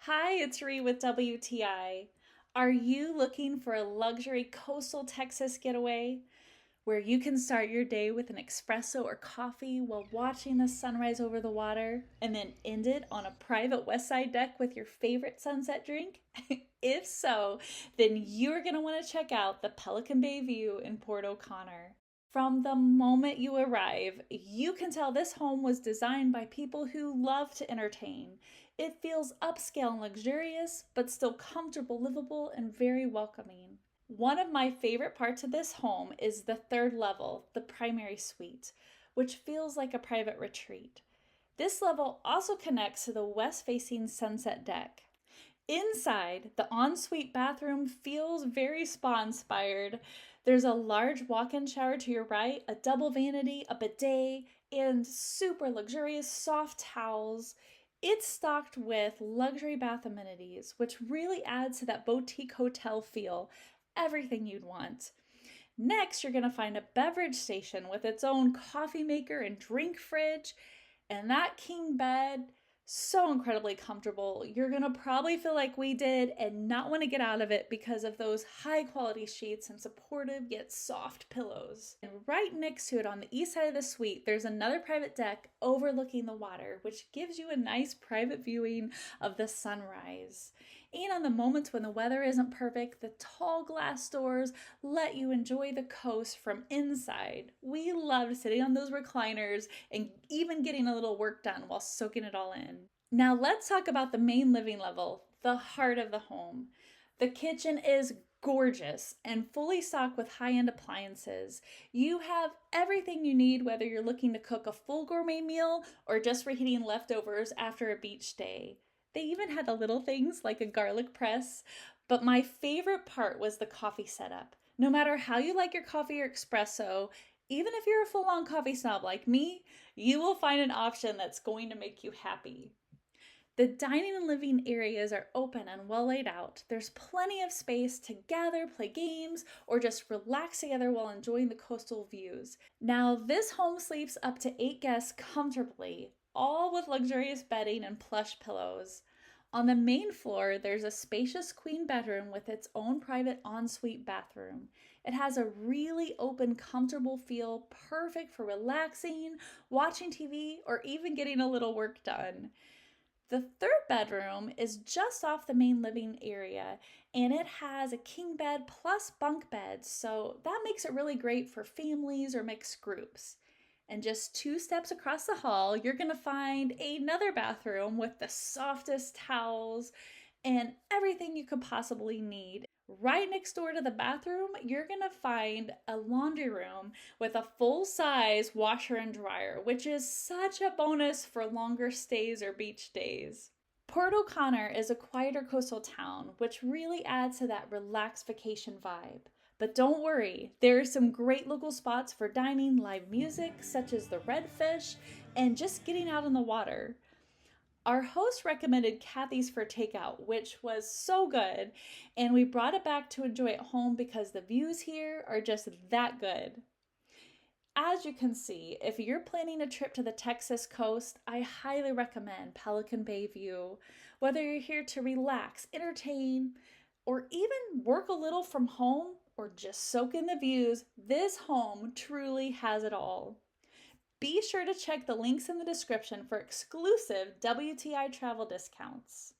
Hi, it's Ree with WTI. Are you looking for a luxury coastal Texas getaway where you can start your day with an espresso or coffee while watching the sunrise over the water and then end it on a private west side deck with your favorite sunset drink? If so, then you're going to want to check out the Pelican Bay View in Port O'Connor. From the moment you arrive, you can tell this home was designed by people who love to entertain. It feels upscale and luxurious, but still comfortable, livable, and very welcoming. One of my favorite parts of this home is the third level, the primary suite, which feels like a private retreat. This level also connects to the west facing sunset deck. Inside, the ensuite bathroom feels very spa inspired. There's a large walk in shower to your right, a double vanity, a bidet, and super luxurious soft towels. It's stocked with luxury bath amenities, which really adds to that boutique hotel feel. Everything you'd want. Next, you're going to find a beverage station with its own coffee maker and drink fridge, and that king bed, so incredibly comfortable. You're going to probably feel like we did and not want to get out of it because of those high quality sheets and supportive yet soft pillows. And right next to it on the east side of the suite, there's another private deck overlooking the water, which gives you a nice private viewing of the sunrise. And on the moments when the weather isn't perfect, the tall glass doors let you enjoy the coast from inside. We loved sitting on those recliners and even getting a little work done while soaking it all in. Now let's talk about the main living level, the heart of the home. The kitchen is gorgeous and fully stocked with high-end appliances. You have everything you need, whether you're looking to cook a full gourmet meal or just reheating leftovers after a beach day. They even had the little things like a garlic press, but my favorite part was the coffee setup. No matter how you like your coffee or espresso, even if you're a full-on coffee snob like me, you will find an option that's going to make you happy. The dining and living areas are open and well laid out. There's plenty of space to gather, play games, or just relax together while enjoying the coastal views. Now, this home sleeps up to 8 guests comfortably, all with luxurious bedding and plush pillows. On the main floor, there's a spacious queen bedroom with its own private ensuite bathroom. It has a really open, comfortable feel, perfect for relaxing, watching TV, or even getting a little work done. The third bedroom is just off the main living area and it has a king bed plus bunk beds, so that makes it really great for families or mixed groups. And just 2 steps across the hall, you're gonna find another bathroom with the softest towels and everything you could possibly need. Right next door to the bathroom, you're gonna find a laundry room with a full size washer and dryer, which is such a bonus for longer stays or beach days. Port O'Connor is a quieter coastal town, which really adds to that relaxed vacation vibe. But don't worry, there are some great local spots for dining, live music, such as the Redfish, and just getting out on the water. Our host recommended Kathy's for takeout, which was so good, and we brought it back to enjoy at home because the views here are just that good. As you can see, if you're planning a trip to the Texas coast, I highly recommend Pelican Bay View. Whether you're here to relax, entertain, or even work a little from home or just soak in the views, this home truly has it all. Be sure to check the links in the description for exclusive WTI travel discounts.